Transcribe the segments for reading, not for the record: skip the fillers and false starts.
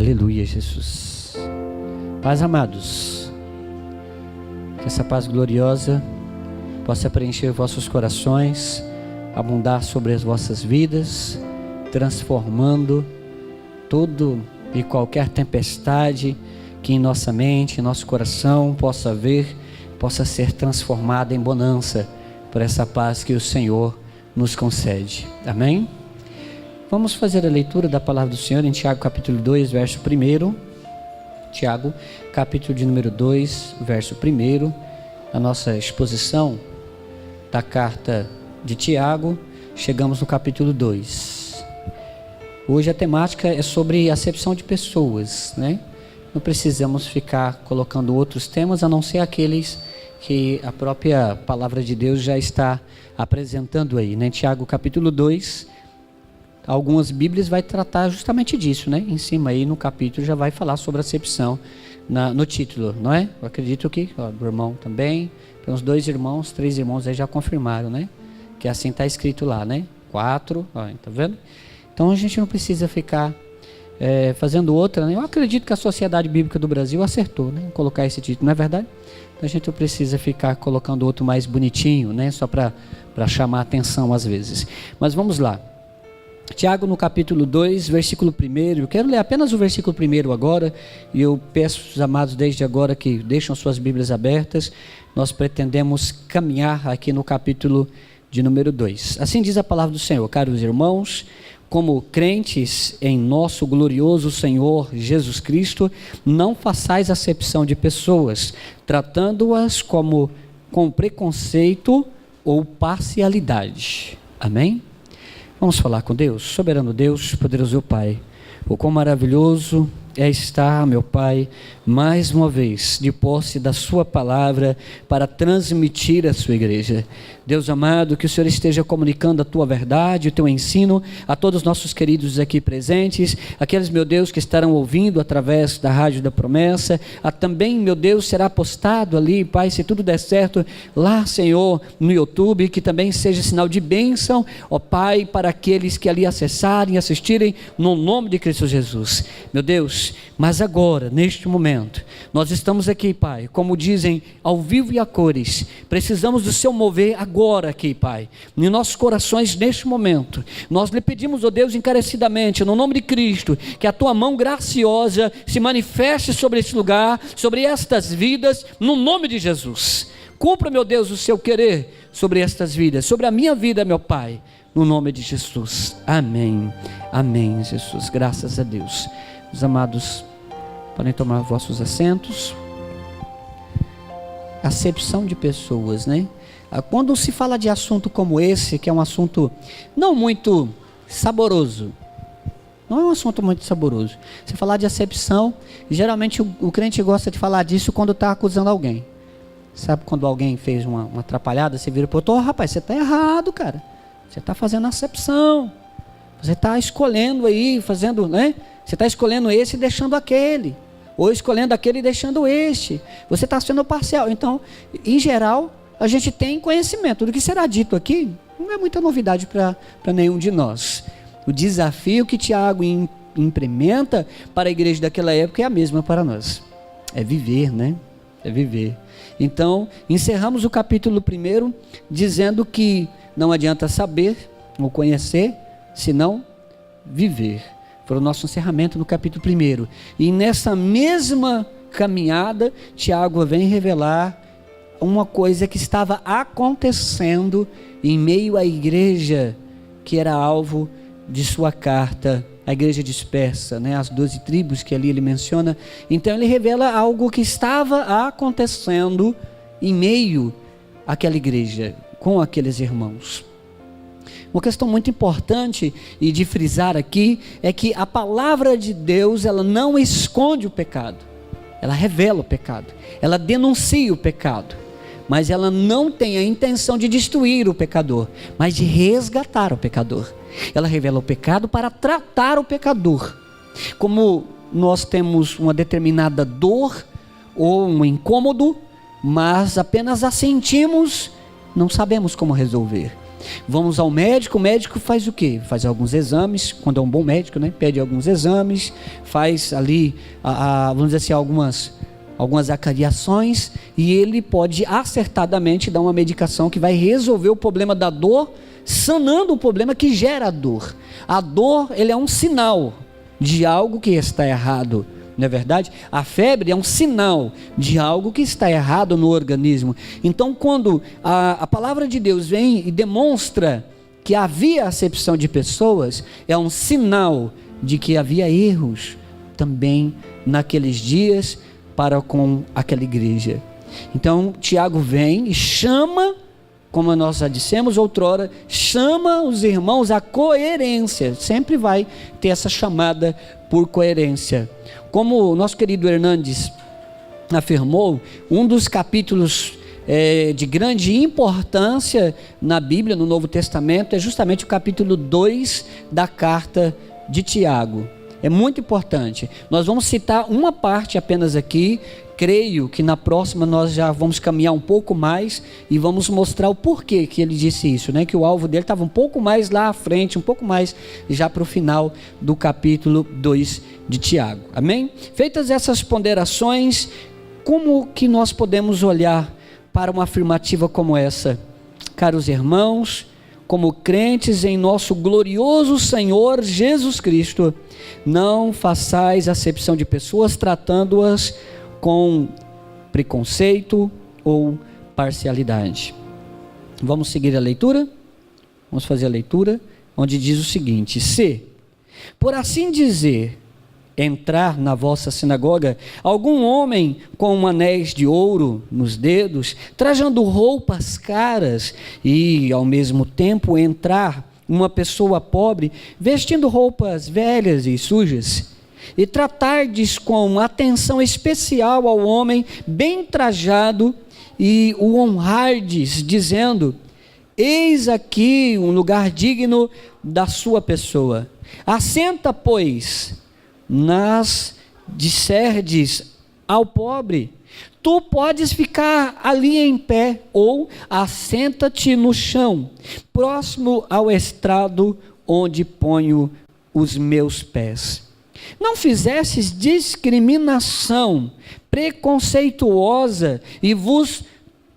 Aleluia, Jesus. Paz, amados. Que essa paz gloriosa possa preencher vossos corações, abundar sobre as vossas vidas, transformando todo e qualquer tempestade que em nossa mente, em nosso coração possa haver, possa ser transformada em bonança por essa paz que o Senhor nos concede. Amém? Vamos fazer a leitura da palavra do Senhor em Tiago capítulo 2, verso 1. Tiago, capítulo de número 2, verso 1. A nossa exposição da carta de Tiago, chegamos no capítulo 2. Hoje a temática é sobre acepção de pessoas, né? Não precisamos ficar colocando outros temas, a não ser aqueles que a própria palavra de Deus já está apresentando aí, né? Tiago capítulo 2, algumas bíblias vai tratar justamente disso, né? Em cima aí no capítulo já vai falar sobre acepção no título, não é? Eu acredito que, o irmão também, tem uns 2 irmãos, 3 irmãos aí já confirmaram, né? Que assim está escrito lá, né? 4, ó, tá vendo? Então a gente não precisa ficar fazendo outra, né? Eu acredito que a Sociedade Bíblica do Brasil acertou, né? Colocar esse título, não é verdade? Então a gente não precisa ficar colocando outro mais bonitinho, né? Só para chamar a atenção às vezes. Mas vamos lá. Tiago no capítulo 2, versículo 1. Eu quero ler apenas o versículo 1 agora. E eu peço aos amados desde agora que deixem suas Bíblias abertas. Nós pretendemos caminhar aqui no capítulo de número 2. Assim diz a palavra do Senhor: caros irmãos, como crentes em nosso glorioso Senhor Jesus Cristo, não façais acepção de pessoas, tratando-as com preconceito ou parcialidade. Amém? Vamos falar com Deus. Soberano Deus, poderoso Pai, o quão maravilhoso é estar, meu Pai, mais uma vez, de posse da sua palavra, para transmitir a sua igreja. Deus amado, que o Senhor esteja comunicando a tua verdade, o teu ensino, a todos os nossos queridos aqui presentes, aqueles, meu Deus, que estarão ouvindo através da Rádio da Promessa, também, meu Deus, será postado ali, Pai, se tudo der certo, lá, Senhor, no YouTube, que também seja sinal de bênção, ó Pai, para aqueles que ali acessarem, assistirem, no nome de Cristo Jesus. Meu Deus, mas agora, neste momento, nós estamos aqui, Pai, como dizem, ao vivo e a cores, precisamos do seu mover agora aqui, Pai, em nossos corações neste momento. Nós lhe pedimos, ó Deus, encarecidamente, no nome de Cristo, que a tua mão graciosa se manifeste sobre este lugar, sobre estas vidas, no nome de Jesus. Cumpra, meu Deus, o seu querer sobre estas vidas, sobre a minha vida, meu Pai, no nome de Jesus. Amém. Amém, Jesus. Graças a Deus. Os amados podem tomar vossos assentos. Acepção de pessoas, né? Quando se fala de assunto como esse, que é um assunto não muito saboroso, não é um assunto muito saboroso. Se falar de acepção, geralmente o crente gosta de falar disso quando está acusando alguém. Sabe quando alguém fez uma atrapalhada, você vira para o outro: rapaz, você está errado, cara. Você está fazendo acepção. Você está escolhendo aí, fazendo, né? Você está escolhendo esse e deixando aquele, ou escolhendo aquele e deixando este. Você está sendo parcial. Então, em geral, a gente tem conhecimento do que será dito aqui. Não é muita novidade para nenhum de nós. O desafio que Tiago implementa para a igreja daquela época é a mesma para nós. É viver, né? É viver. Então, encerramos o capítulo 1 dizendo que não adianta saber ou conhecer, senão viver. Foi o nosso encerramento no capítulo 1. E nessa mesma caminhada, Tiago vem revelar uma coisa que estava acontecendo em meio à igreja que era alvo de sua carta, a igreja dispersa, né? As 12 tribos que ali ele menciona. Então ele revela algo que estava acontecendo em meio àquela igreja, com aqueles irmãos. Uma questão muito importante e de frisar aqui é que a palavra de Deus, ela não esconde o pecado, ela revela o pecado, ela denuncia o pecado, mas ela não tem a intenção de destruir o pecador, mas de resgatar o pecador. Ela revela o pecado para tratar o pecador. Como nós temos uma determinada dor ou um incômodo, mas apenas a sentimos, não sabemos como resolver. Vamos ao médico, o médico faz o quê? Faz alguns exames, quando é um bom médico, né? Pede alguns exames, faz ali, vamos dizer assim, algumas acariações, e ele pode acertadamente dar uma medicação que vai resolver o problema da dor, sanando o problema que gera a dor. A dor, ele é um sinal de algo que está errado, não é verdade? A febre é um sinal de algo que está errado no organismo. Então, quando a palavra de Deus vem e demonstra que havia acepção de pessoas, é um sinal de que havia erros também naqueles dias para com aquela igreja. Então, Tiago vem e chama, como nós já dissemos outrora, chama os irmãos à coerência. Sempre vai ter essa chamada por coerência. Como o nosso querido Hernandes afirmou, um dos capítulos de grande importância na Bíblia, no Novo Testamento, é justamente o capítulo 2 da carta de Tiago. É muito importante. Nós vamos citar uma parte apenas aqui. Creio que na próxima nós já vamos caminhar um pouco mais e vamos mostrar o porquê que ele disse isso, né? Que o alvo dele estava um pouco mais lá à frente, um pouco mais já para o final do capítulo 2 de Tiago. Amém? Feitas essas ponderações, como que nós podemos olhar para uma afirmativa como essa? Caros irmãos, como crentes em nosso glorioso Senhor Jesus Cristo, não façais acepção de pessoas tratando-as com preconceito ou parcialidade. Vamos seguir a leitura? Vamos fazer a leitura, onde diz o seguinte: se, por assim dizer, entrar na vossa sinagoga algum homem com anéis de ouro nos dedos, trajando roupas caras, e ao mesmo tempo entrar uma pessoa pobre, vestindo roupas velhas e sujas, e tratardes com atenção especial ao homem bem trajado, e o honrardes, dizendo: eis aqui um lugar digno da sua pessoa. Assenta, pois, disserdes ao pobre: tu podes ficar ali em pé, ou assenta-te no chão, próximo ao estrado onde ponho os meus pés. Não fizestes discriminação preconceituosa e vos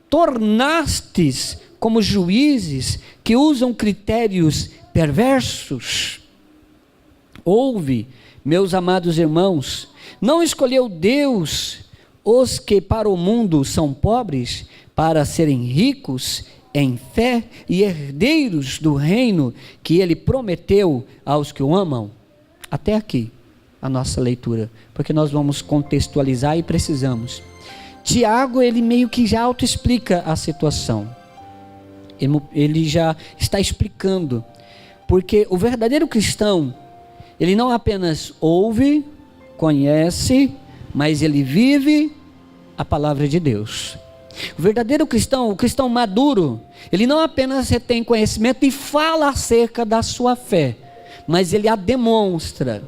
tornastes como juízes que usam critérios perversos? Ouve, meus amados irmãos, não escolheu Deus os que para o mundo são pobres, para serem ricos em fé e herdeiros do reino que ele prometeu aos que o amam? Até aqui a nossa leitura, porque nós vamos contextualizar e precisamos. Tiago, ele meio que já autoexplica a situação. Ele já está explicando, porque o verdadeiro cristão, ele não apenas ouve, conhece, mas ele vive a palavra de Deus. O verdadeiro cristão, o cristão maduro, ele não apenas retém conhecimento e fala acerca da sua fé, mas ele a demonstra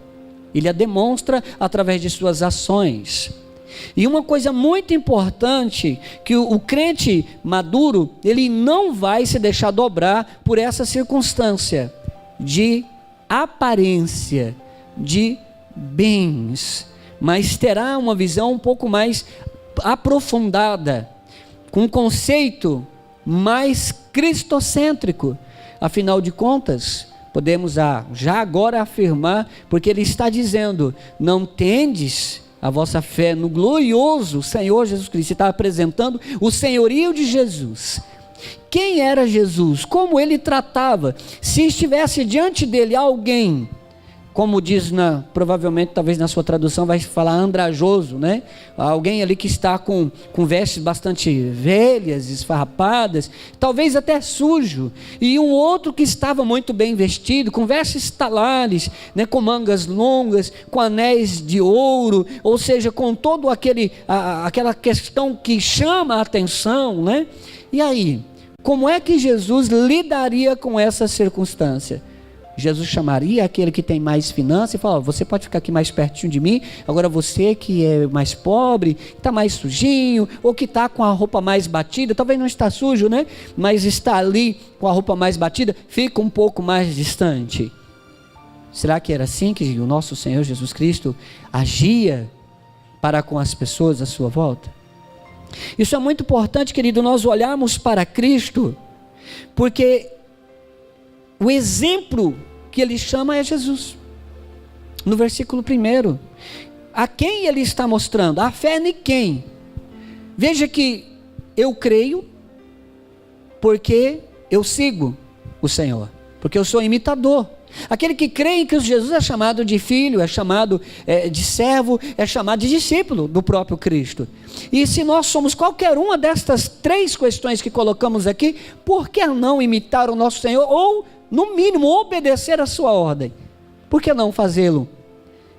através de suas ações. E uma coisa muito importante, que o crente maduro, ele não vai se deixar dobrar por essa circunstância de aparência de bens, mas terá uma visão um pouco mais aprofundada, com um conceito mais cristocêntrico. Afinal de contas, podemos já agora afirmar, porque ele está dizendo: não tendes a vossa fé no glorioso Senhor Jesus Cristo. Ele está apresentando o senhorio de Jesus. Quem era Jesus? Como ele tratava? Se estivesse diante dele alguém, como diz provavelmente, talvez na sua tradução vai falar andrajoso, né? Alguém ali que está com vestes bastante velhas, esfarrapadas, talvez até sujo, e um outro que estava muito bem vestido, com vestes talares, né? Com mangas longas, com anéis de ouro, ou seja, com todo aquela questão que chama a atenção, né? E aí, como é que Jesus lidaria com essa circunstância? Jesus chamaria aquele que tem mais finanças e falaria: você pode ficar aqui mais pertinho de mim, agora você que é mais pobre, que está mais sujinho, ou que está com a roupa mais batida, talvez não está sujo, né? Mas está ali com a roupa mais batida, fica um pouco mais distante. Será que era assim que o nosso Senhor Jesus Cristo agia para com as pessoas à sua volta? Isso é muito importante, querido, nós olharmos para Cristo, porque o exemplo que ele chama é Jesus. No versículo 1, a quem ele está mostrando? A fé em quem? Veja que eu creio porque eu sigo o Senhor, porque eu sou imitador. Aquele que crê em Cristo Jesus é chamado de filho, é chamado de servo, é chamado de discípulo do próprio Cristo. E se nós somos qualquer uma destas 3 questões que colocamos aqui, por que não imitar o nosso Senhor, ou no mínimo obedecer a sua ordem? Por que não fazê-lo?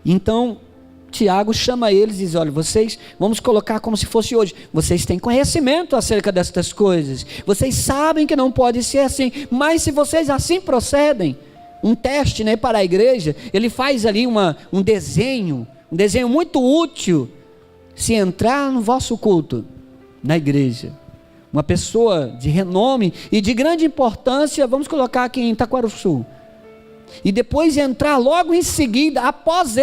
Então Tiago chama eles e diz: olha, vocês, vamos colocar como se fosse hoje, vocês têm conhecimento acerca destas coisas, vocês sabem que não pode ser assim, mas se vocês assim procedem, um teste, né, para a igreja, ele faz ali um desenho muito útil. Se entrar no vosso culto, na igreja, uma pessoa de renome e de grande importância, vamos colocar aqui em Taquarussu, e depois entrar logo em seguida, após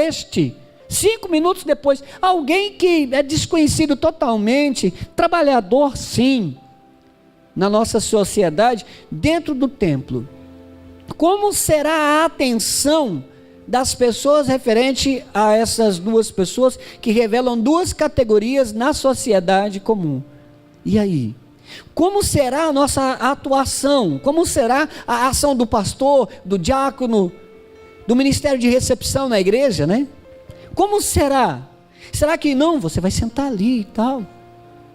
5 minutos depois, alguém que é desconhecido totalmente, trabalhador sim, na nossa sociedade, dentro do templo, como será a atenção das pessoas referente a essas 2 pessoas que revelam 2 categorias na sociedade comum? E aí? Como será a nossa atuação? Como será a ação do pastor, do diácono, do ministério de recepção na igreja, né? Como será? Será que não? Você vai sentar ali e tal.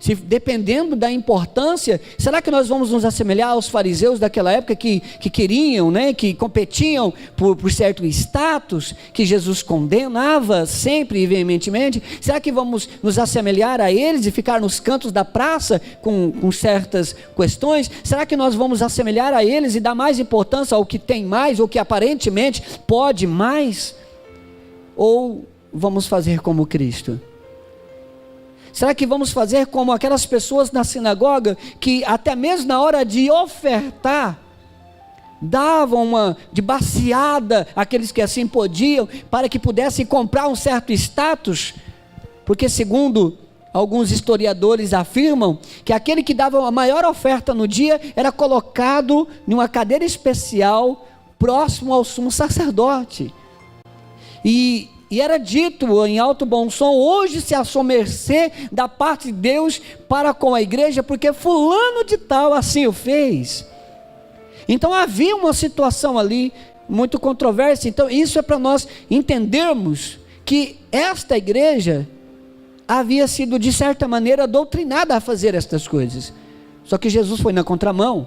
Se, dependendo da importância, será que nós vamos nos assemelhar aos fariseus daquela época que queriam, né, que competiam por certo status, que Jesus condenava sempre e veementemente? Será que vamos nos assemelhar a eles e ficar nos cantos da praça com certas questões? Será que nós vamos assemelhar a eles e dar mais importância ao que tem mais, ou que aparentemente pode mais? Ou vamos fazer como Cristo? Será que vamos fazer como aquelas pessoas na sinagoga, que até mesmo na hora de ofertar, davam uma de baseada àqueles que assim podiam, para que pudessem comprar um certo status? Porque segundo alguns historiadores afirmam, que aquele que dava a maior oferta no dia, era colocado em uma cadeira especial, próximo ao sumo sacerdote. E era dito em alto bom som: hoje se a sua mercê da parte de Deus para com a igreja, porque fulano de tal assim o fez. Então havia uma situação ali muito controversa. Então isso é para nós entendermos que esta igreja havia sido de certa maneira doutrinada a fazer estas coisas. Só que Jesus foi na contramão.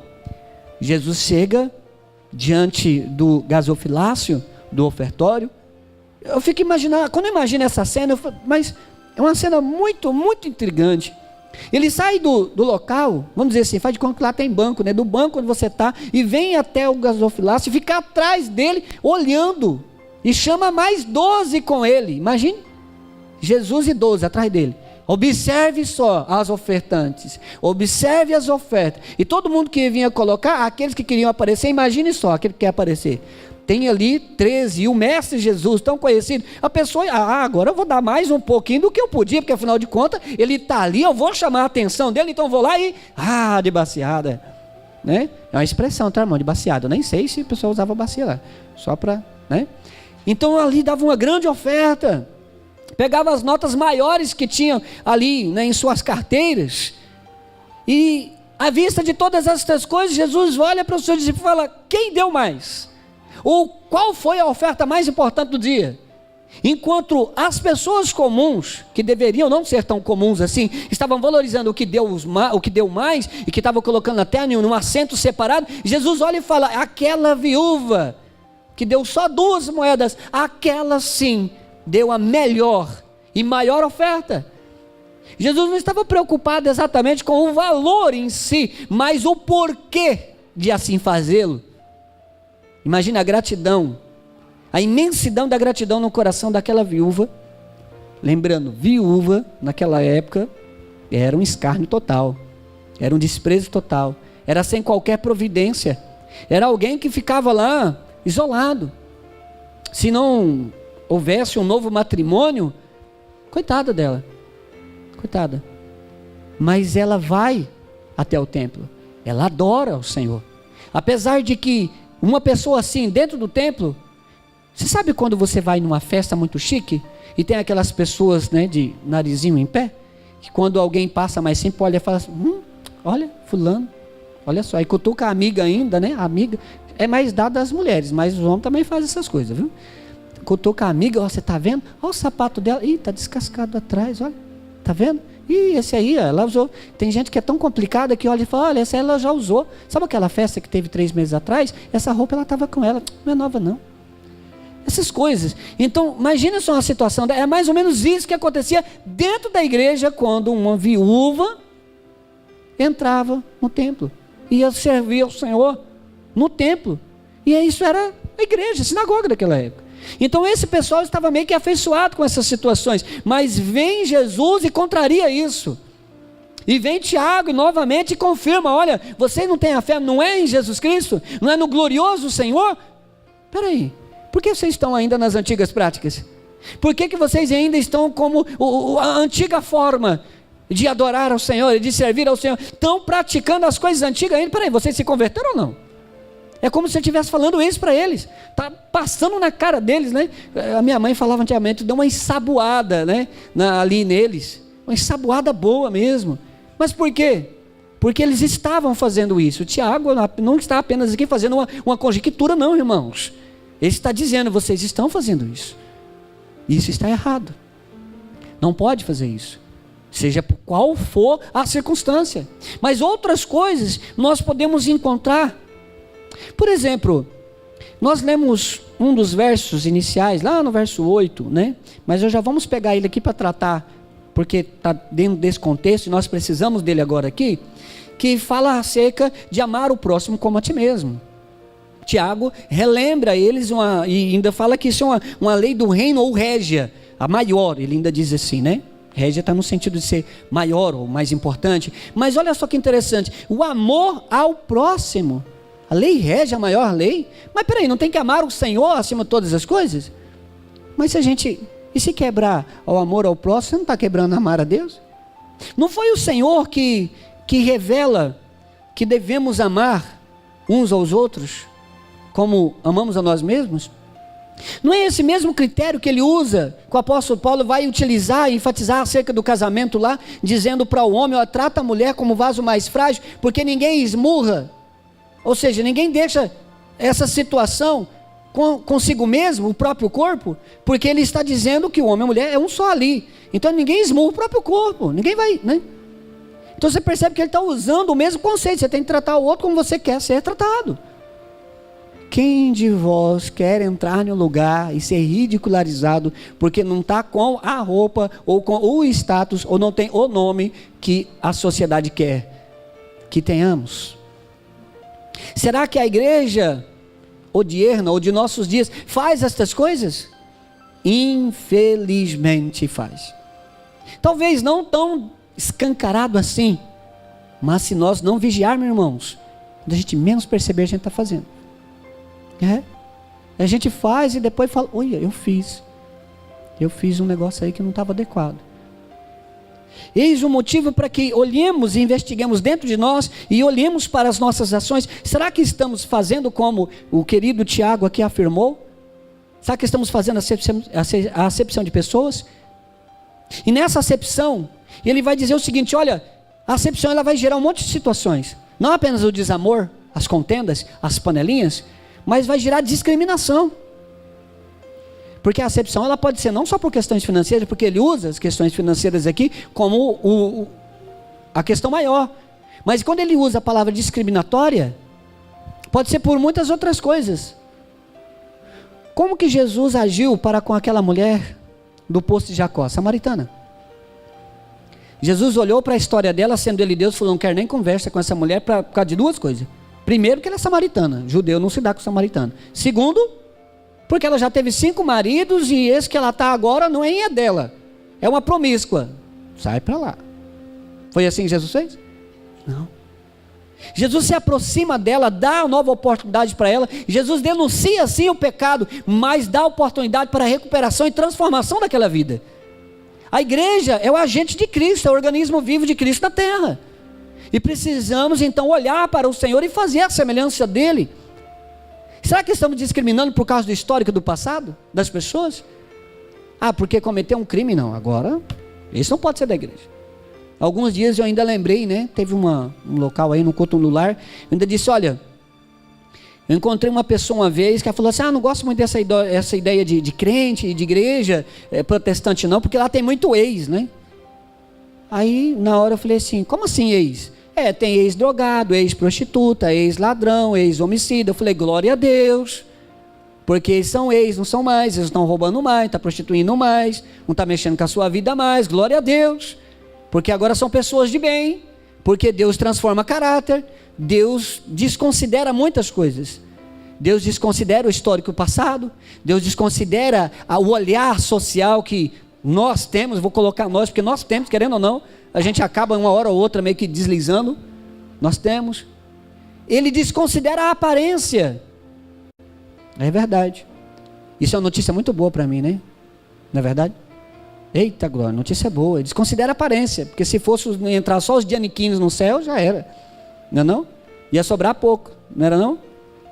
Jesus chega diante do gasofilácio, do ofertório. Eu fico imaginando, quando eu imagino essa cena, mas é uma cena muito, muito intrigante. Ele sai do local, vamos dizer assim, faz de conta que lá tem banco, né? Do banco onde você está, e vem até o gasofilácio, fica atrás dele, olhando, e chama mais 12 com ele. Imagine, Jesus e 12 atrás dele. Observe só as ofertantes, observe as ofertas, e todo mundo que vinha colocar, aqueles que queriam aparecer, imagine só, aquele que quer aparecer. Tem ali 13, e o mestre Jesus, tão conhecido, a pessoa, agora eu vou dar mais um pouquinho do que eu podia, porque afinal de contas, ele está ali, eu vou chamar a atenção dele, então eu vou lá e, de baciada, né? É uma expressão, tá, irmão, de baciada, eu nem sei se o pessoal usava bacia lá, só para, né? Então ali dava uma grande oferta, pegava as notas maiores que tinham ali, né, em suas carteiras, e à vista de todas essas coisas, Jesus olha para os seus discípulos e fala: quem deu mais? Ou qual foi a oferta mais importante do dia? Enquanto as pessoas comuns, que deveriam não ser tão comuns assim, estavam valorizando o que deu mais, e que estavam colocando até em um assento separado, Jesus olha e fala: aquela viúva que deu só 2 moedas, aquela sim deu a melhor e maior oferta. Jesus não estava preocupado exatamente com o valor em si, mas o porquê de assim fazê-lo. Imagina a gratidão, a imensidão da gratidão no coração daquela viúva. Lembrando, viúva naquela época era um escárnio total, era um desprezo total, era sem qualquer providência, era alguém que ficava lá isolado. Se não houvesse um novo matrimônio, coitada dela, coitada. Mas ela vai até o templo, ela adora o Senhor. Apesar de que uma pessoa assim dentro do templo, você sabe quando você vai numa festa muito chique e tem aquelas pessoas, né, de narizinho em pé, que quando alguém passa mais simples olha e fala assim, olha fulano, olha só, aí cutuca a amiga ainda, né, a amiga é mais dada às mulheres, mas os homens também fazem essas coisas, viu? Cutuca a amiga, ó, você tá vendo? Olha o sapato dela, ih, tá descascado atrás, olha, tá vendo? E esse aí, ela usou. Tem gente que é tão complicada que olha e fala, olha, essa ela já usou. Sabe aquela festa que teve 3 meses atrás? Essa roupa ela estava com ela, não é nova não. Essas coisas. Então, imagina só uma situação, é mais ou menos isso que acontecia dentro da igreja quando uma viúva entrava no templo, ia servir ao Senhor no templo. E isso era a igreja, a sinagoga daquela época. Então esse pessoal estava meio que afeiçoado com essas situações, mas vem Jesus e contraria isso, e vem Tiago e novamente confirma, olha, vocês não têm a fé, não é em Jesus Cristo, não é no glorioso Senhor? Espera aí, por que vocês estão ainda nas antigas práticas? Por que vocês ainda estão como a antiga forma de adorar ao Senhor e de servir ao Senhor, estão praticando as coisas antigas ainda? Espera aí, vocês se converteram ou não? É como se eu estivesse falando isso para eles, está passando na cara deles, né? A minha mãe falava antigamente, deu uma ensaboada, né? Ali neles, uma ensaboada boa mesmo. Mas por quê? Porque eles estavam fazendo isso. O Tiago não está apenas aqui fazendo uma conjectura, não, irmãos. Ele está dizendo, vocês estão fazendo isso. Isso está errado. Não pode fazer isso. Seja por qual for a circunstância. Mas outras coisas nós podemos encontrar. Por exemplo, nós lemos um dos versos iniciais, lá no verso 8, né? Mas já vamos pegar ele aqui para tratar, porque está dentro desse contexto e nós precisamos dele agora aqui, que fala acerca de amar o próximo como a ti mesmo. Tiago relembra eles, e ainda fala que isso é uma lei do reino ou régia, a maior, ele ainda diz assim, né? Régia está no sentido de ser maior ou mais importante, mas olha só que interessante, o amor ao próximo. A lei rege a maior lei? Mas peraí, não tem que amar o Senhor acima de todas as coisas? Mas e se quebrar o amor ao próximo, você não está quebrando amar a Deus? Não foi o Senhor que revela que devemos amar uns aos outros, como amamos a nós mesmos? Não é esse mesmo critério que ele usa, que o apóstolo Paulo vai utilizar e enfatizar acerca do casamento lá, dizendo para o homem, ó, trata a mulher como vaso mais frágil, porque ninguém esmurra. Ou seja, ninguém deixa essa situação consigo mesmo, o próprio corpo, porque ele está dizendo que o homem e a mulher é um só ali. Então ninguém esmurra o próprio corpo, ninguém vai, né? Então você percebe que ele está usando o mesmo conceito, você tem que tratar o outro como você quer ser tratado. Quem de vós quer entrar no lugar e ser ridicularizado porque não está com a roupa ou com o status ou não tem o nome que a sociedade quer que tenhamos? Será que a igreja odierna ou de nossos dias faz estas coisas? Infelizmente faz. Talvez não tão escancarado assim, mas se nós não vigiarmos, irmãos, quando a gente menos perceber, a gente está fazendo. A gente faz e depois fala, olha, eu fiz um negócio aí que não estava adequado. Eis o motivo para que olhemos e investiguemos dentro de nós e olhemos para as nossas ações. Será que estamos fazendo como o querido Tiago aqui afirmou? Será que estamos fazendo a acepção de pessoas? E nessa acepção, ele vai dizer o seguinte, olha, a acepção ela vai gerar um monte de situações. Não apenas o desamor, as contendas, as panelinhas, mas vai gerar discriminação. Porque a acepção ela pode ser não só por questões financeiras, porque ele usa as questões financeiras aqui como a questão maior. Mas quando ele usa a palavra discriminatória, pode ser por muitas outras coisas. Como que Jesus agiu para com aquela mulher do poço de Jacó, samaritana? Jesus olhou para a história dela, sendo ele Deus, falou, não quero nem conversa com essa mulher por causa de duas coisas. Primeiro, porque ela é samaritana. Judeu não se dá com samaritano. Segundo, porque ela já teve 5 maridos e esse que ela está agora não é dela. É uma promíscua. Sai para lá. Foi assim que Jesus fez? Não. Jesus se aproxima dela, dá uma nova oportunidade para ela. Jesus denuncia sim o pecado, mas dá oportunidade para a recuperação e transformação daquela vida. A igreja é o agente de Cristo, é o organismo vivo de Cristo na terra. E precisamos então olhar para o Senhor e fazer a semelhança dele. Será que estamos discriminando por causa do histórico do passado das pessoas? Ah, porque cometeu um crime? Não, agora isso não pode ser da igreja. Alguns dias eu ainda lembrei, né? Teve um local aí no culto no lar, eu ainda disse, olha, eu encontrei uma pessoa uma vez que ela falou assim, não gosto muito dessa ideia de crente, de igreja protestante não, porque lá tem muito ex, né? Aí na hora eu falei assim, como assim ex? Tem ex-drogado, ex-prostituta, ex-ladrão, ex-homicida. Eu falei, glória a Deus, porque eles são ex, não são mais, eles estão roubando mais, estão prostituindo mais, não está mexendo com a sua vida mais, glória a Deus. Porque agora são pessoas de bem, porque Deus transforma caráter, Deus desconsidera muitas coisas. Deus desconsidera o histórico passado, Deus desconsidera o olhar social que nós temos, vou colocar nós, porque nós temos, querendo ou não, a gente acaba uma hora ou outra meio que deslizando, nós temos. Ele desconsidera a aparência. É verdade. Isso é uma notícia muito boa para mim, né? Não é verdade? Eita glória, notícia boa. Ele desconsidera a aparência, porque se fosse entrar só os dianiquinhos no céu, já era. Não é não? Ia sobrar pouco, não era não?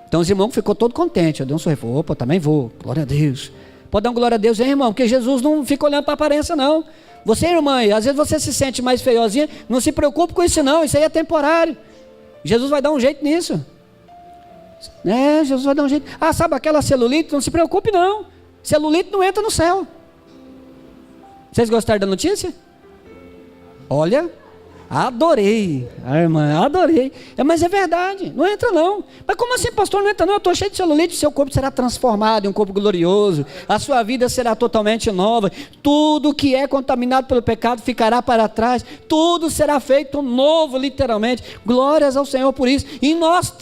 Então os irmãos ficou todo contente. Eu dei um sorriso, opa, também vou, glória a Deus. Pode dar um glória a Deus, hein, irmão? Porque Jesus não fica olhando para a aparência não. Você, irmã, às vezes você se sente mais feiozinha, não se preocupe com isso não, isso aí é temporário. Jesus vai dar um jeito nisso. Jesus vai dar um jeito. Ah, sabe aquela celulite? Não se preocupe não. Celulite não entra no céu. Vocês gostaram da notícia? Olha, adorei, irmã, adorei. Mas é verdade, não entra não. Mas como assim, pastor, não entra não? Eu estou cheio de celulite, seu corpo será transformado em um corpo glorioso, a sua vida será totalmente nova, tudo que é contaminado pelo pecado ficará para trás, tudo será feito novo, literalmente. Glórias ao Senhor por isso. E nós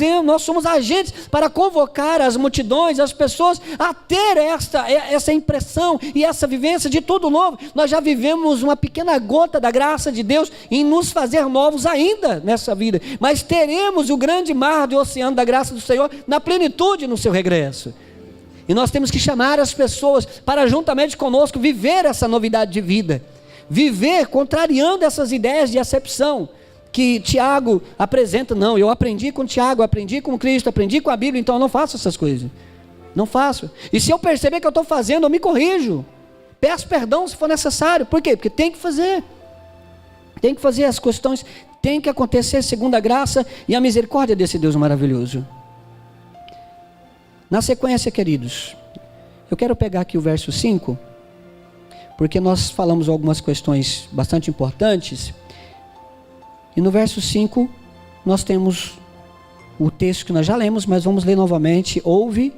somos agentes para convocar as multidões, as pessoas a ter essa impressão e essa vivência de tudo novo. Nós já vivemos uma pequena gota da graça de Deus em nos fazer novos ainda nessa vida, mas teremos o grande mar do oceano da graça do Senhor na plenitude no seu regresso. E nós temos que chamar as pessoas para juntamente conosco viver essa novidade de vida, viver contrariando essas ideias de acepção que Tiago apresenta. Não, eu aprendi com Tiago, aprendi com Cristo, aprendi com a Bíblia, então eu não faço essas coisas, não faço. E se eu perceber que eu estou fazendo, eu me corrijo, peço perdão se for necessário. Por quê? Porque tem que fazer. Tem que fazer as questões, tem que acontecer segundo a graça e a misericórdia desse Deus maravilhoso. Na sequência, queridos, eu quero pegar aqui o verso 5, porque nós falamos algumas questões bastante importantes, e no verso 5 nós temos o texto que nós já lemos, mas vamos ler novamente. Ouve,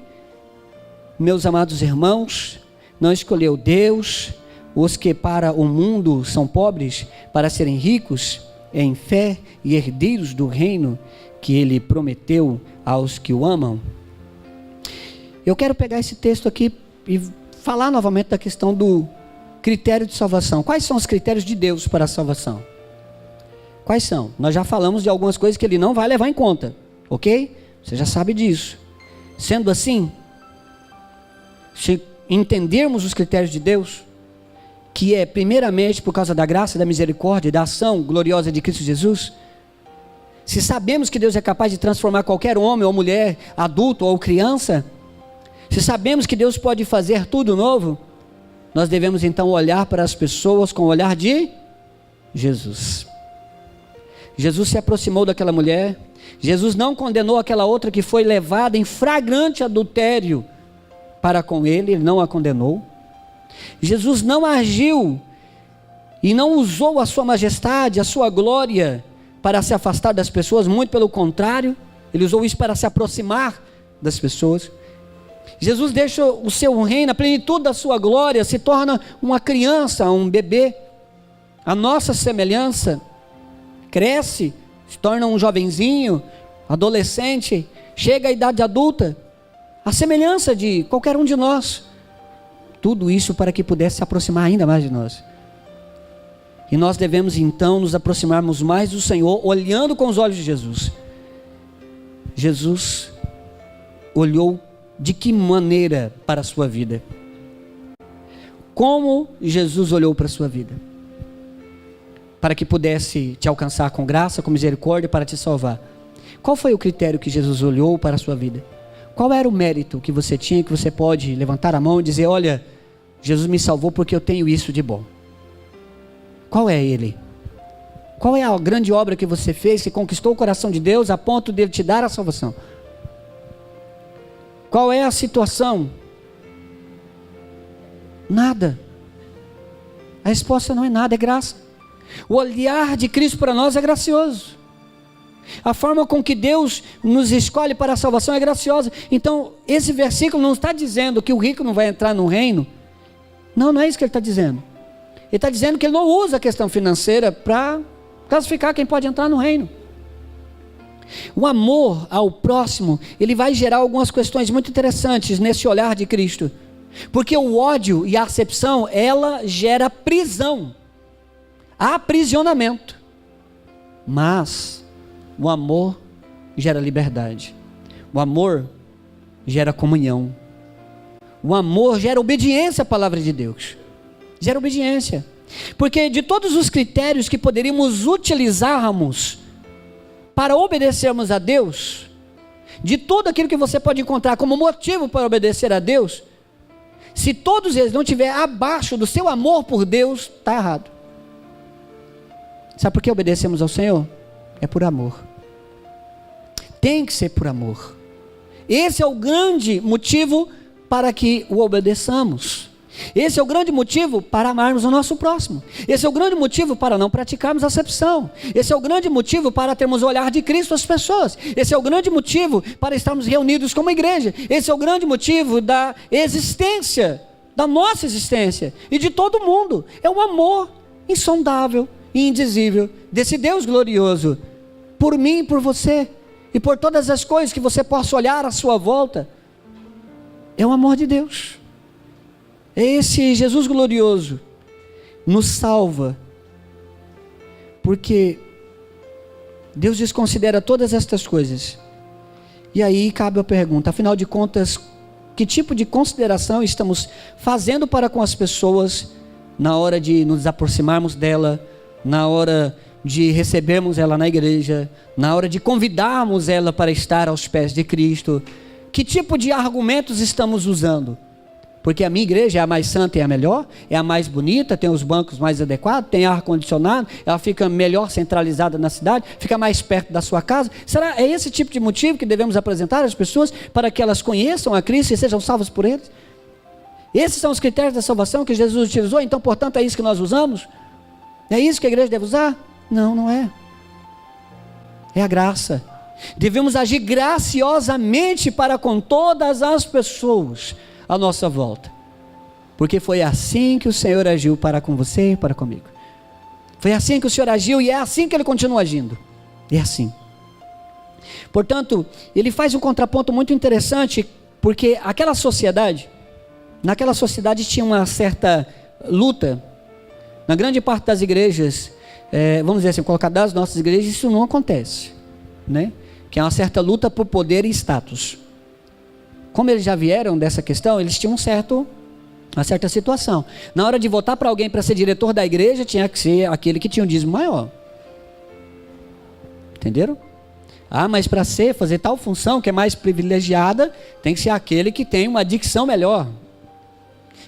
meus amados irmãos, não escolheu Deus os que para o mundo são pobres, para serem ricos em fé e herdeiros do reino que ele prometeu aos que o amam. Eu quero pegar esse texto aqui e falar novamente da questão do critério de salvação. Quais são os critérios de Deus para a salvação? Quais são? Nós já falamos de algumas coisas que ele não vai levar em conta, ok? Você já sabe disso. Sendo assim, se entendermos os critérios de Deus, que é primeiramente por causa da graça, da misericórdia e da ação gloriosa de Cristo Jesus, se sabemos que Deus é capaz de transformar qualquer homem ou mulher, adulto ou criança, se sabemos que Deus pode fazer tudo novo, nós devemos então olhar para as pessoas com o olhar de Jesus. Jesus se aproximou daquela mulher, Jesus não condenou aquela outra que foi levada em flagrante adultério para com ele não a condenou. Jesus não agiu e não usou a sua majestade, a sua glória para se afastar das pessoas, muito pelo contrário, ele usou isso para se aproximar das pessoas. Jesus deixa o seu reino, a plenitude da sua glória, se torna uma criança, um bebê, a nossa semelhança, cresce, se torna um jovenzinho, adolescente, chega à idade adulta, a semelhança de qualquer um de nós. Tudo isso para que pudesse se aproximar ainda mais de nós. E nós devemos então nos aproximarmos mais do Senhor, olhando com os olhos de Jesus. Jesus olhou de que maneira para a sua vida? Como Jesus olhou para a sua vida? Para que pudesse te alcançar com graça, com misericórdia, para te salvar. Qual foi o critério que Jesus olhou para a sua vida? Qual era o mérito que você tinha, que você pode levantar a mão e dizer, olha, Jesus me salvou porque eu tenho isso de bom? Qual é ele? Qual é a grande obra que você fez, que conquistou o coração de Deus a ponto de Ele te dar a salvação? Qual é a situação? Nada. A resposta não é nada, é graça. O olhar de Cristo para nós é gracioso. A forma com que Deus nos escolhe para a salvação é graciosa. Então, esse versículo não está dizendo que o rico não vai entrar no reino. Não, não é isso que ele está dizendo. Ele está dizendo que ele não usa a questão financeira para classificar quem pode entrar no reino. O amor ao próximo, ele vai gerar algumas questões muito interessantes nesse olhar de Cristo. Porque o ódio e a acepção, ela gera prisão, aprisionamento. Mas o amor gera liberdade. O amor gera comunhão. O amor gera obediência à palavra de Deus. Gera obediência. Porque de todos os critérios que poderíamos utilizarmos para obedecermos a Deus, de tudo aquilo que você pode encontrar como motivo para obedecer a Deus, se todos eles não estiverem abaixo do seu amor por Deus, está errado. Sabe por que obedecemos ao Senhor? É por amor. Tem que ser por amor. Esse é o grande motivo para que o obedeçamos. Esse é o grande motivo para amarmos o nosso próximo. Esse é o grande motivo para não praticarmos acepção. Esse é o grande motivo para termos o olhar de Cristo às pessoas. Esse é o grande motivo para estarmos reunidos como igreja. Esse é o grande motivo da existência, da nossa existência e de todo mundo. É o amor insondável e indizível desse Deus glorioso por mim e por você e por todas as coisas que você possa olhar à sua volta. É o amor de Deus. Esse Jesus glorioso nos salva, porque Deus desconsidera todas estas coisas. E aí cabe a pergunta, afinal de contas, que tipo de consideração estamos fazendo para com as pessoas na hora de nos aproximarmos dela, na hora de recebermos ela na igreja, na hora de convidarmos ela para estar aos pés de Cristo? Que tipo de argumentos estamos usando? Porque a minha igreja é a mais santa e a melhor, é a mais bonita, tem os bancos mais adequados, tem ar-condicionado, ela fica melhor centralizada na cidade, fica mais perto da sua casa. Será é esse tipo de motivo que devemos apresentar às pessoas para que elas conheçam a Cristo e sejam salvas por Ele? Esses são os critérios da salvação que Jesus utilizou, então portanto é isso que nós usamos? É isso que a igreja deve usar? Não, não é. É a graça. Devemos agir graciosamente para com todas as pessoas à nossa volta, porque foi assim que o Senhor agiu para com você e para comigo. Foi assim que o Senhor agiu e é assim que Ele continua agindo. É assim. Portanto, Ele faz um contraponto muito interessante, porque naquela sociedade tinha uma certa luta. Na grande parte das igrejas, vamos dizer assim, colocar das nossas igrejas, isso não acontece, né? Que é uma certa luta por poder e status. Como eles já vieram dessa questão, eles tinham uma certa situação. Na hora de votar para alguém para ser diretor da igreja, tinha que ser aquele que tinha um dízimo maior. Entenderam? Ah, mas para fazer tal função que é mais privilegiada, tem que ser aquele que tem uma dicção melhor,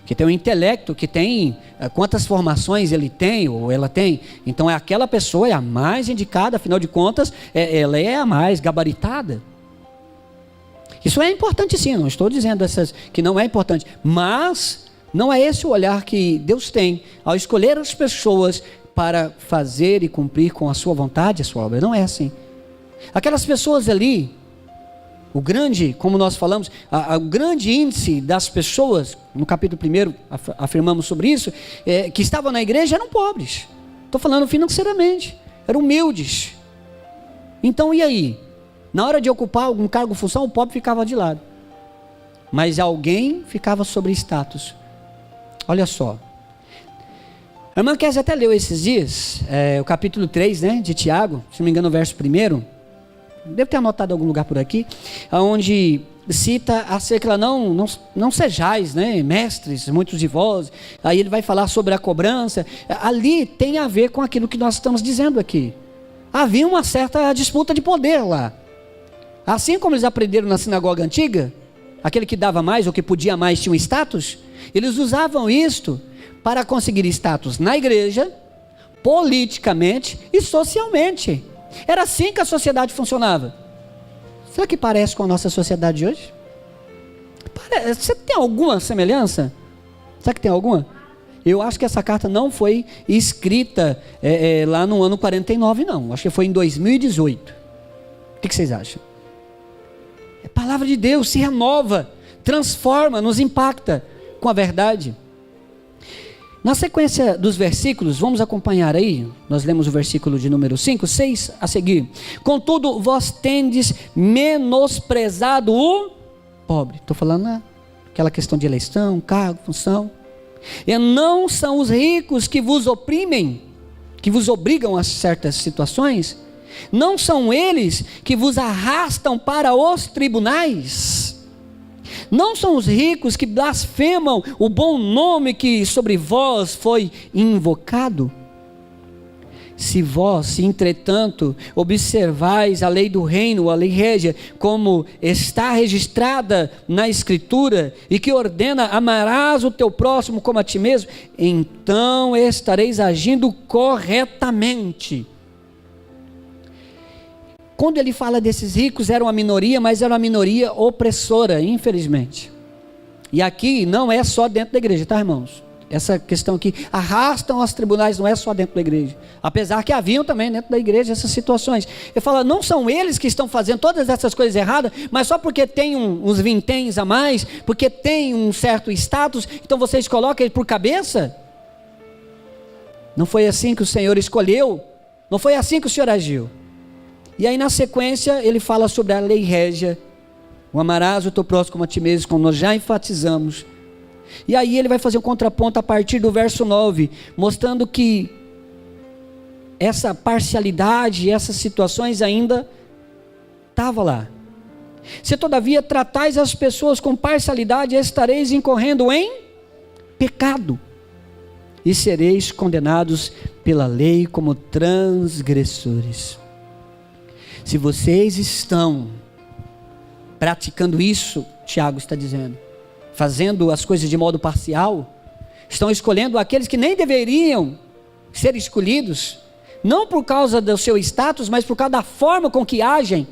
que tem um intelecto, que tem quantas formações ele tem ou ela tem. Então aquela pessoa é a mais indicada, afinal de contas, ela é a mais gabaritada. Isso é importante sim, não estou dizendo que não é importante, mas não é esse o olhar que Deus tem ao escolher as pessoas para fazer e cumprir com a sua vontade, a sua obra. Não é assim. Aquelas pessoas ali, como nós falamos, o grande índice das pessoas, no capítulo 1 afirmamos sobre isso, que estavam na igreja eram pobres. Estou falando financeiramente, eram humildes. Então e aí? Na hora de ocupar algum cargo ou função, o pobre ficava de lado. Mas alguém ficava sobre status. Olha só. A irmã Kézia até leu esses dias, o capítulo 3, né, de Tiago, se não me engano o verso 1. Devo ter anotado em algum lugar por aqui, onde cita acerca, não sejais, né, mestres, muitos de vós. Aí ele vai falar sobre a cobrança. Ali tem a ver com aquilo que nós estamos dizendo aqui. Havia uma certa disputa de poder lá. Assim como eles aprenderam na sinagoga antiga, aquele que dava mais ou que podia mais tinha um status, eles usavam isto para conseguir status na igreja, politicamente e socialmente. Era assim que a sociedade funcionava. Será que parece com a nossa sociedade de hoje? Você tem alguma semelhança? Será que tem alguma? Eu acho que essa carta não foi escrita lá no ano 49, não. Acho que foi em 2018. O que vocês acham? A palavra de Deus se renova, transforma, nos impacta com a verdade. Na sequência dos versículos, vamos acompanhar aí, nós lemos o versículo de número 5, 6 a seguir. Contudo, vós tendes menosprezado o pobre. Estou falando aquela questão de eleição, cargo, função. E não são os ricos que vos oprimem, que vos obrigam a certas situações. Não são eles que vos arrastam para os tribunais. Não são os ricos que blasfemam o bom nome que sobre vós foi invocado. Se vós, entretanto, observais a lei do reino, a lei régia, como está registrada na Escritura, e que ordena: amarás o teu próximo como a ti mesmo, então estareis agindo corretamente. Quando ele fala desses ricos, era uma minoria, mas era uma minoria opressora, infelizmente. E aqui não é só dentro da igreja, tá, irmãos? Essa questão aqui, arrastam aos tribunais, não é só dentro da igreja. Apesar que haviam também dentro da igreja essas situações. Ele fala, não são eles que estão fazendo todas essas coisas erradas, mas só porque tem uns vinténs a mais, porque tem um certo status, então vocês colocam ele por cabeça? Não foi assim que o Senhor escolheu, não foi assim que o Senhor agiu. E aí na sequência ele fala sobre a lei régia, o amarás o teu próximo como a ti mesmo, como nós já enfatizamos. E aí ele vai fazer um contraponto a partir do verso 9, mostrando que essa parcialidade, essas situações ainda estavam lá. Se todavia tratais as pessoas com parcialidade, estareis incorrendo em pecado, e sereis condenados pela lei como transgressores. Se vocês estão praticando isso, Tiago está dizendo, fazendo as coisas de modo parcial, estão escolhendo aqueles que nem deveriam ser escolhidos, não por causa do seu status, mas por causa da forma com que agem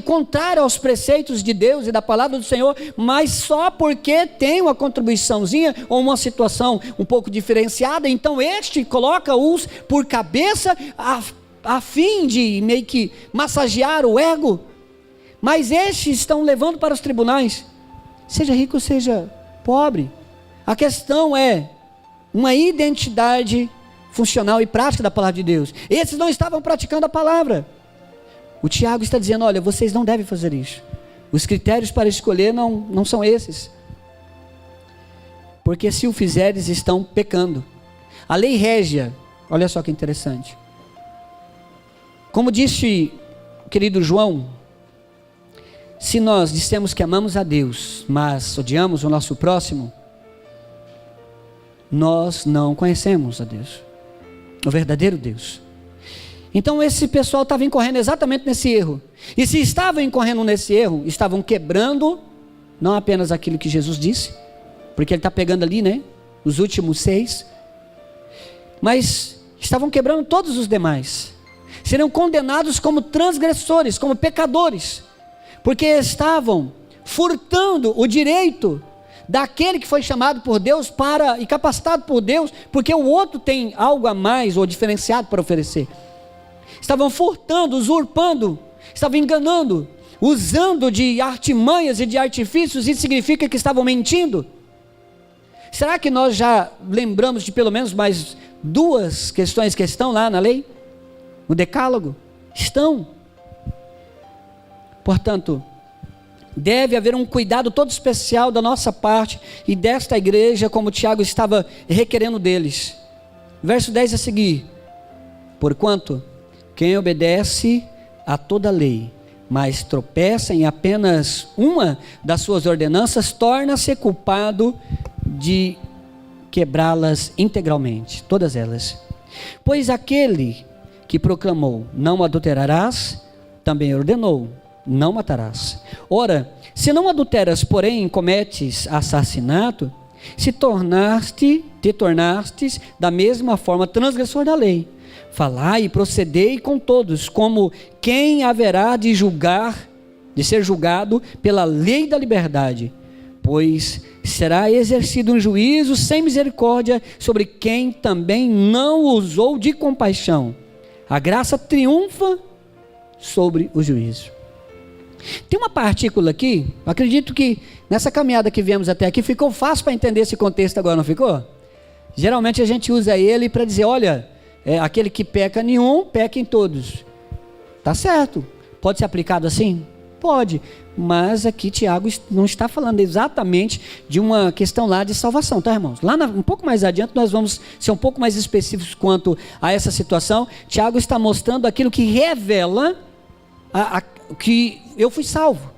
contrário aos preceitos de Deus e da palavra do Senhor, mas só porque tem uma contribuiçãozinha ou uma situação um pouco diferenciada, então este coloca-os por cabeça a fim de meio que massagear o ego, mas estes estão levando para os tribunais, seja rico, seja pobre. A questão é uma identidade funcional e prática da palavra de Deus. Esses não estavam praticando a palavra. O Tiago está dizendo, olha, vocês não devem fazer isso. Os critérios para escolher não são esses. Porque se o fizeres, estão pecando. A lei régia, olha só que interessante. Como disse o querido João, se nós dissemos que amamos a Deus, mas odiamos o nosso próximo, nós não conhecemos a Deus, o verdadeiro Deus. Então esse pessoal estava incorrendo exatamente nesse erro. E se estavam incorrendo nesse erro, estavam quebrando, não apenas aquilo que Jesus disse, porque ele está pegando ali, né, os últimos 6, mas estavam quebrando todos os demais. Seriam condenados como transgressores, como pecadores, porque estavam furtando o direito daquele que foi chamado por Deus e capacitado por Deus, porque o outro tem algo a mais ou diferenciado para oferecer. Estavam furtando, usurpando, estavam enganando, usando de artimanhas e de artifícios. Isso significa que estavam mentindo. Será que nós já lembramos de pelo menos mais 2 questões que estão lá na lei? No decálogo? Estão. Portanto, deve haver um cuidado todo especial da nossa parte e desta igreja, como Tiago estava requerendo deles. Verso 10 a seguir: porquanto quem obedece a toda a lei, mas tropeça em apenas uma das suas ordenanças, torna-se culpado de quebrá-las integralmente, todas elas. Pois aquele que proclamou, não adulterarás, também ordenou, não matarás. Ora, se não adulteras, porém cometes assassinato, te tornastes da mesma forma transgressor da lei. Falai e procedei com todos, como quem haverá de ser julgado pela lei da liberdade, pois será exercido um juízo sem misericórdia sobre quem também não usou de compaixão. A graça triunfa sobre o juízo. Tem uma partícula aqui, acredito que nessa caminhada que viemos até aqui, ficou fácil para entender esse contexto agora, não ficou? Geralmente a gente usa ele para dizer, olha, aquele que peca nenhum, peca em todos. Tá certo, pode ser aplicado assim? Pode, mas aqui Tiago não está falando exatamente de uma questão lá de salvação, tá, irmãos? Lá um pouco mais adiante nós vamos ser um pouco mais específicos quanto a essa situação. Tiago está mostrando aquilo que revela que eu fui salvo.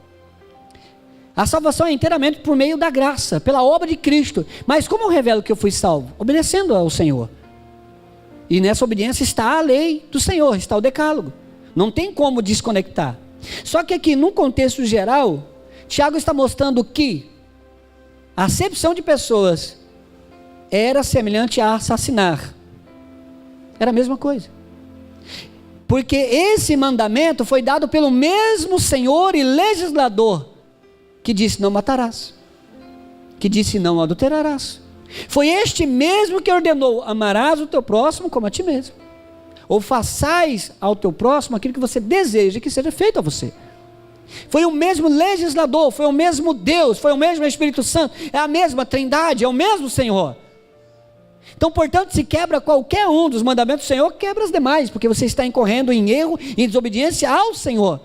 A salvação é inteiramente por meio da graça, pela obra de Cristo. Mas como eu revelo que eu fui salvo? Obedecendo ao Senhor. E nessa obediência está a lei do Senhor, está o decálogo. Não tem como desconectar. Só que aqui, num contexto geral, Tiago está mostrando que a acepção de pessoas era semelhante a assassinar. Era a mesma coisa. Porque esse mandamento foi dado pelo mesmo Senhor e legislador que disse não matarás, que disse não adulterarás. Foi este mesmo que ordenou: amarás o teu próximo como a ti mesmo, ou façais ao teu próximo aquilo que você deseja que seja feito a você. Foi o mesmo legislador, foi o mesmo Deus, foi o mesmo Espírito Santo, é a mesma Trindade, é o mesmo Senhor. Então, portanto, se quebra qualquer um dos mandamentos do Senhor, quebra os demais, porque você está incorrendo em erro, em desobediência ao Senhor.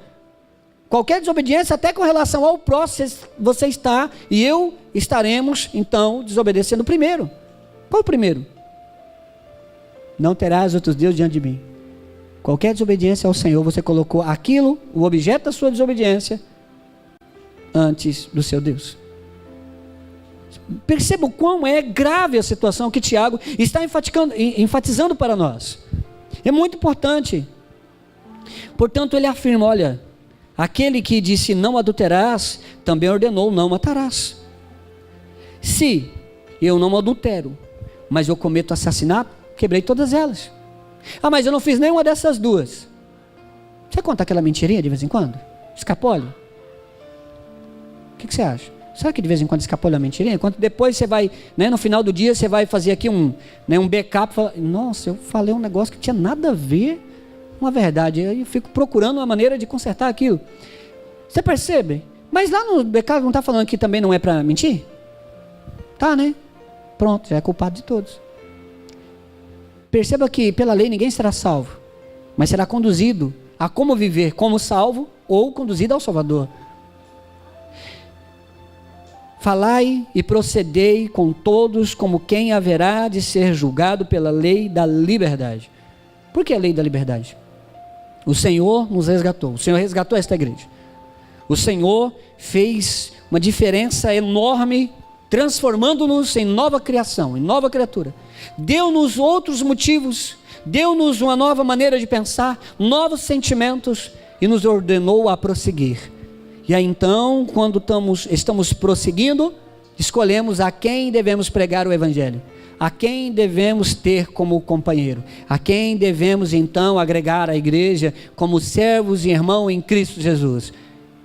Qualquer desobediência, até com relação ao próximo, você está e eu estaremos, então, desobedecendo o primeiro. Qual o primeiro? Não terás outros deuses diante de mim. Qualquer desobediência ao Senhor, você colocou aquilo, o objeto da sua desobediência, antes do seu Deus. Perceba o quão é grave a situação que Tiago está enfatizando para nós. É muito importante. Portanto, ele afirma, olha, aquele que disse não adulterarás, também ordenou não matarás. Se eu não adultero, mas eu cometo assassinato, quebrei todas elas. Ah, mas eu não fiz nenhuma dessas duas. Você conta aquela mentirinha de vez em quando? Escapole? O que você acha? Sabe que de vez em quando escapole a mentirinha? Quando depois você vai, no final do dia, você vai fazer aqui um backup, fala, nossa, eu falei um negócio que tinha nada a ver com a verdade. Eu fico procurando uma maneira de consertar aquilo. Você percebe? Mas lá no backup não está falando que também não é para mentir? Tá, né? Pronto, já é culpado de todos. Perceba que pela lei ninguém será salvo, mas será conduzido a como viver como salvo ou conduzido ao Salvador. Falai e procedei com todos como quem haverá de ser julgado pela lei da liberdade. Por que a lei da liberdade? O Senhor nos resgatou, o Senhor resgatou esta igreja. O Senhor fez uma diferença enorme, transformando-nos em nova criação, em nova criatura. Deu-nos outros motivos, deu-nos uma nova maneira de pensar, novos sentimentos e nos ordenou a prosseguir. E aí então, quando estamos prosseguindo, escolhemos a quem devemos pregar o Evangelho, a quem devemos ter como companheiro, a quem devemos então agregar à igreja como servos e irmãos em Cristo Jesus.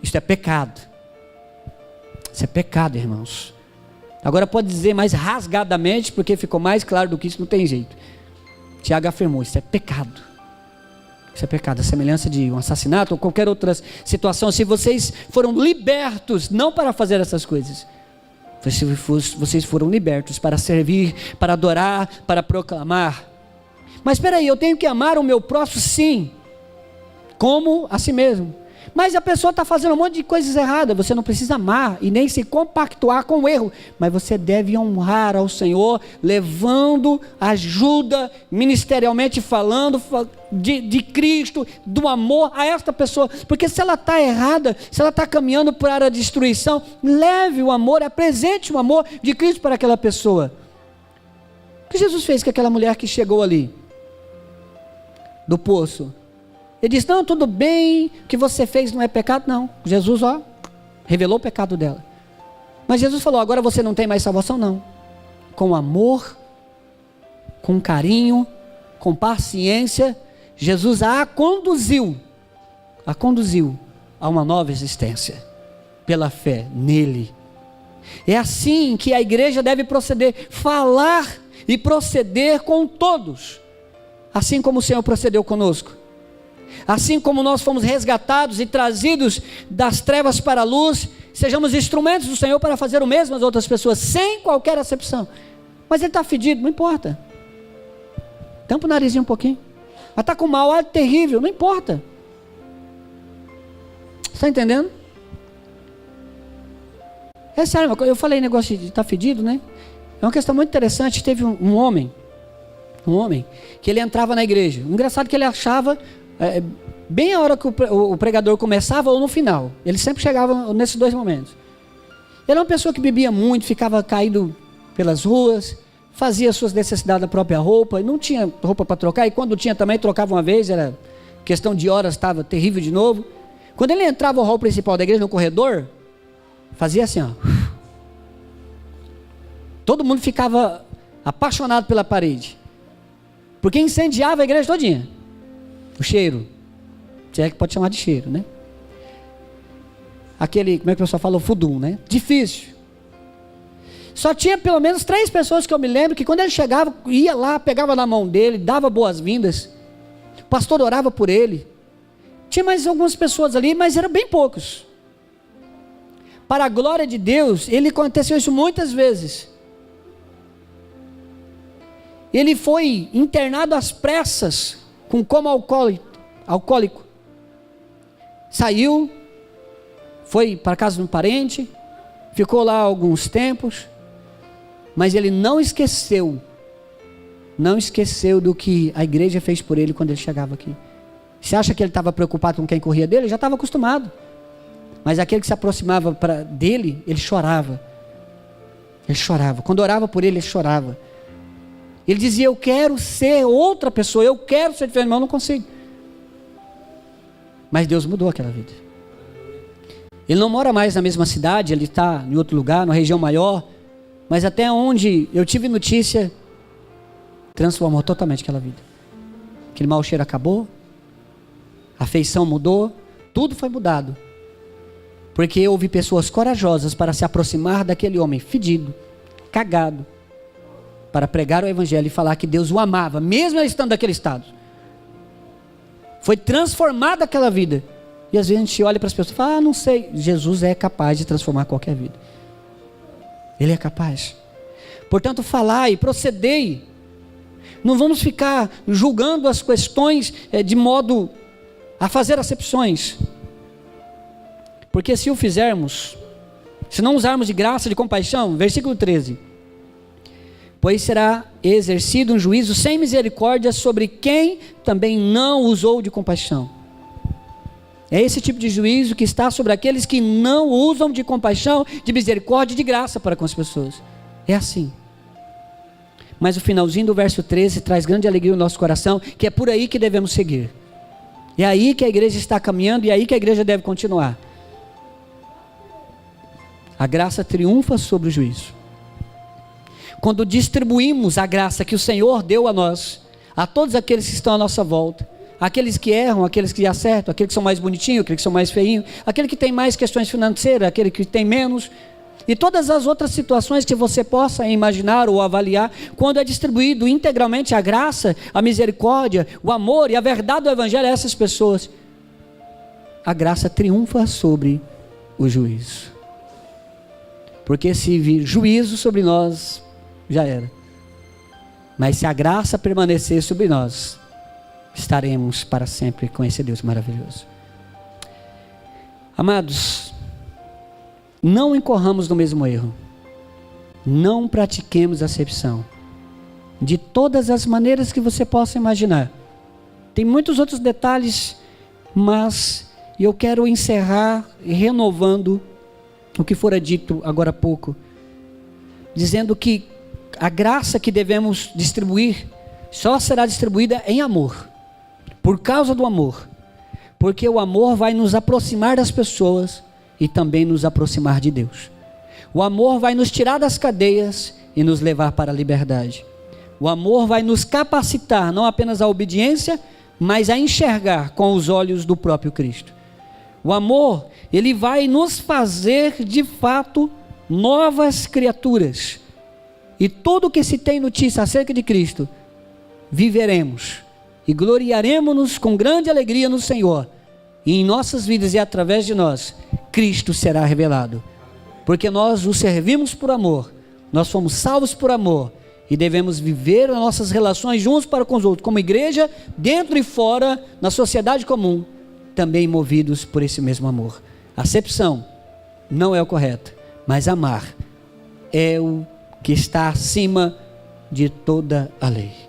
Isto é pecado. Isso é pecado, irmãos. Agora pode dizer mais rasgadamente, porque ficou mais claro do que isso, não tem jeito. Tiago afirmou, isso é pecado. Isso é pecado, a semelhança de um assassinato ou qualquer outra situação. Se vocês foram libertos, não para fazer essas coisas, vocês foram libertos para servir, para adorar, para proclamar. Mas espera aí, eu tenho que amar o meu próximo, sim, como a si mesmo. Mas a pessoa está fazendo um monte de coisas erradas. Você não precisa amar e nem se compactuar com o erro. Mas você deve honrar ao Senhor, levando ajuda, ministerialmente falando, de Cristo, do amor a esta pessoa. Porque se ela está errada, se ela está caminhando para a destruição, leve o amor, apresente o amor de Cristo para aquela pessoa. O que Jesus fez com aquela mulher que chegou ali, do poço? Ele disse, não, tudo bem, o que você fez não é pecado. Não, Jesus, revelou o pecado dela. Mas Jesus falou, agora você não tem mais salvação? Não. Com amor, com carinho, com paciência, Jesus a conduziu a uma nova existência, pela fé nele. É assim que a igreja deve proceder, falar e proceder com todos, assim como o Senhor procedeu conosco. Assim como nós fomos resgatados e trazidos das trevas para a luz, sejamos instrumentos do Senhor para fazer o mesmo às outras pessoas, sem qualquer acepção. Mas ele está fedido, não importa. Tampa o narizinho um pouquinho. Mas está com um mau hálito terrível, não importa. Está entendendo? É sério, eu falei negócio de estar fedido, né? É uma questão muito interessante. Teve um homem, que ele entrava na igreja. Engraçado que ele achava... bem a hora que o pregador começava ou no final, ele sempre chegava nesses dois momentos. Ele era uma pessoa que bebia muito, ficava caído pelas ruas, fazia suas necessidades da própria roupa, e não tinha roupa para trocar, e quando tinha também trocava uma vez, era questão de horas, estava terrível de novo. Quando ele entrava no hall principal da igreja, no corredor, fazia assim, todo mundo ficava apaixonado pela parede, porque incendiava a igreja todinha. O cheiro, se é que pode chamar de cheiro, né? Aquele, como é que o pessoal fala, o fudum, né? Difícil. Só tinha pelo menos 3 pessoas que eu me lembro que quando ele chegava, ia lá, pegava na mão dele, dava boas-vindas, o pastor orava por ele. Tinha mais algumas pessoas ali, mas eram bem poucos. Para a glória de Deus, ele aconteceu isso muitas vezes. Ele foi internado às pressas, com coma alcoólico. Saiu, foi para a casa de um parente, ficou lá alguns tempos, mas ele não esqueceu do que a igreja fez por ele quando ele chegava aqui. Você acha que ele estava preocupado com quem corria dele? Ele já estava acostumado. Mas aquele que se aproximava dele, ele chorava. Ele chorava. Quando orava por ele, ele chorava. Ele dizia, eu quero ser outra pessoa, eu quero ser diferente, mas eu não consigo. Mas Deus mudou aquela vida. Ele não mora mais na mesma cidade, ele está em outro lugar, numa região maior, mas até onde eu tive notícia, transformou totalmente aquela vida. Aquele mau cheiro acabou, a feição mudou, tudo foi mudado. Porque houve pessoas corajosas para se aproximar daquele homem fedido, cagado, para pregar o evangelho e falar que Deus o amava, mesmo ele estando naquele estado. Foi transformada aquela vida. E às vezes a gente olha para as pessoas e fala, não sei. Jesus é capaz de transformar qualquer vida. Ele é capaz. Portanto, falai, procedei. Não vamos ficar julgando as questões de modo a fazer acepções. Porque se o fizermos, se não usarmos de graça, de compaixão, versículo 13. Pois será exercido um juízo sem misericórdia sobre quem também não usou de compaixão. É esse tipo de juízo que está sobre aqueles que não usam de compaixão, de misericórdia e de graça para com as pessoas. É assim. Mas o finalzinho do verso 13 traz grande alegria no nosso coração, que é por aí que devemos seguir. É aí que a igreja está caminhando e é aí que a igreja deve continuar. A graça triunfa sobre o juízo. Quando distribuímos a graça que o Senhor deu a nós, a todos aqueles que estão à nossa volta, aqueles que erram, aqueles que acertam, aqueles que são mais bonitinhos, aqueles que são mais feinhos, aquele que tem mais questões financeiras, aquele que tem menos, e todas as outras situações que você possa imaginar ou avaliar, quando é distribuído integralmente a graça, a misericórdia, o amor e a verdade do evangelho a essas pessoas, a graça triunfa sobre o juízo. Porque se vir juízo sobre nós, já era. Mas se a graça permanecer sobre nós, estaremos para sempre com esse Deus maravilhoso. Amados, não incorramos no mesmo erro. Não pratiquemos acepção. De todas as maneiras que você possa imaginar. Tem muitos outros detalhes, mas eu quero encerrar renovando o que fora dito agora há pouco, dizendo que a graça que devemos distribuir só será distribuída em amor, por causa do amor, porque o amor vai nos aproximar das pessoas e também nos aproximar de Deus. O amor vai nos tirar das cadeias e nos levar para a liberdade. O amor vai nos capacitar não apenas à obediência, mas a enxergar com os olhos do próprio Cristo. O amor, ele vai nos fazer de fato novas criaturas. E tudo que se tem notícia acerca de Cristo, viveremos e gloriaremos-nos com grande alegria no Senhor. E em nossas vidas e através de nós, Cristo será revelado. Porque nós o servimos por amor, nós fomos salvos por amor, e devemos viver as nossas relações juntos para com os outros, como igreja, dentro e fora, na sociedade comum, também movidos por esse mesmo amor. Acepção não é o correto, mas amar é o que está acima de toda a lei.